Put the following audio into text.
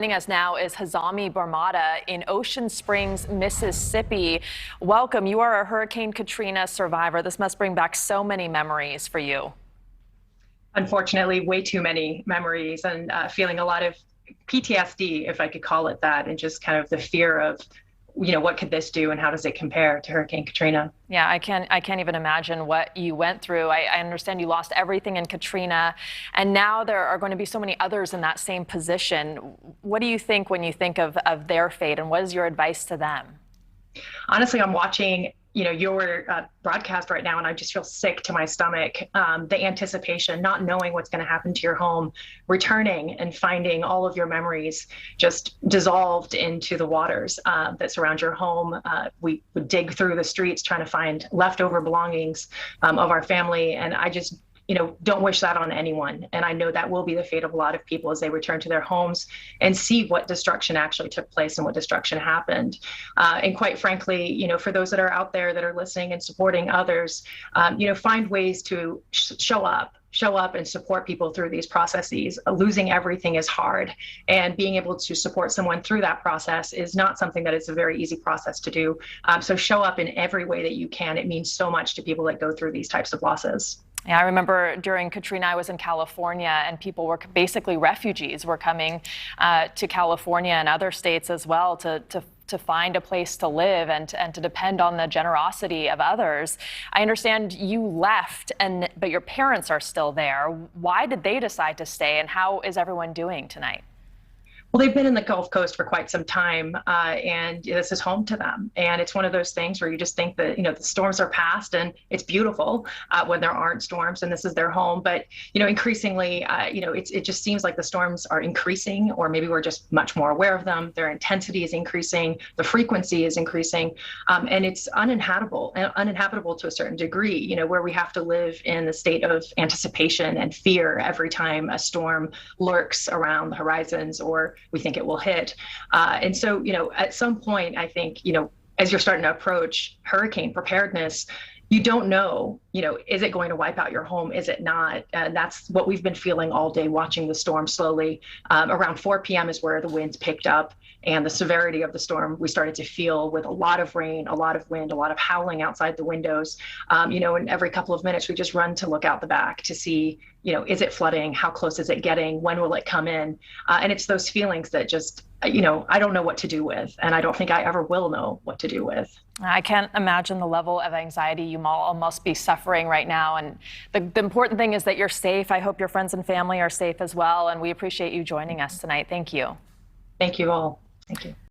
Joining us now is Hazami Barmada in Ocean Springs, Mississippi. Welcome. You are a Hurricane Katrina survivor. This must bring back so many memories for you. Unfortunately, way too many memories and feeling a lot of PTSD, if I could call it that, and just kind of the fear of, what could this do and how does it compare to Hurricane Katrina? Yeah, I can't even imagine what you went through. I understand you lost everything in Katrina, and now there are going to be so many others in that same position. What do you think when you think of their fate, and what is your advice to them? Honestly, I'm watching your broadcast right now, and I just feel sick to my stomach. The anticipation, not knowing what's going to happen to your home, returning and finding all of your memories just dissolved into the waters that surround your home. We would dig through the streets trying to find leftover belongings of our family, and I just don't wish that on anyone. And I know that will be the fate of a lot of people as they return to their homes and see what destruction actually took place and what destruction happened. And quite frankly, for those that are out there that are listening and supporting others, find ways to show up and support people through these processes. Losing everything is hard, and being able to support someone through that process is not something that is a very easy process to do. So show up in every way that you can. It means so much to people that go through these types of losses. Yeah, I remember during Katrina, I was in California, and people were basically refugees were coming to California and other states as well to find a place to live and to depend on the generosity of others. I understand you left, but your parents are still there. Why did they decide to stay, and how is everyone doing tonight? Well, they've been in the Gulf Coast for quite some time, and this is home to them. And it's one of those things where you just think that, the storms are past, and it's beautiful when there aren't storms, and this is their home. But, increasingly, it just seems like the storms are increasing, or maybe we're just much more aware of them. Their intensity is increasing, the frequency is increasing, and it's uninhabitable to a certain degree, where we have to live in the state of anticipation and fear every time a storm lurks around the horizons or we think it will hit. And so, at some point, I think, as you're starting to approach hurricane preparedness, you don't know, is it going to wipe out your home? Is it not? And that's what we've been feeling all day, watching the storm slowly. Around 4 p.m. is where the winds picked up, and the severity of the storm we started to feel with a lot of rain, a lot of wind, a lot of howling outside the windows. And every couple of minutes we just run to look out the back to see, is it flooding? How close is it getting? When will it come in? And it's those feelings that just, I don't know what to do with, and I don't think I ever will know what to do with. I can't imagine the level of anxiety you all must be suffering right now. And the important thing is that you're safe. I hope your friends and family are safe as well. And we appreciate you joining us tonight. Thank you. Thank you all. Thank you.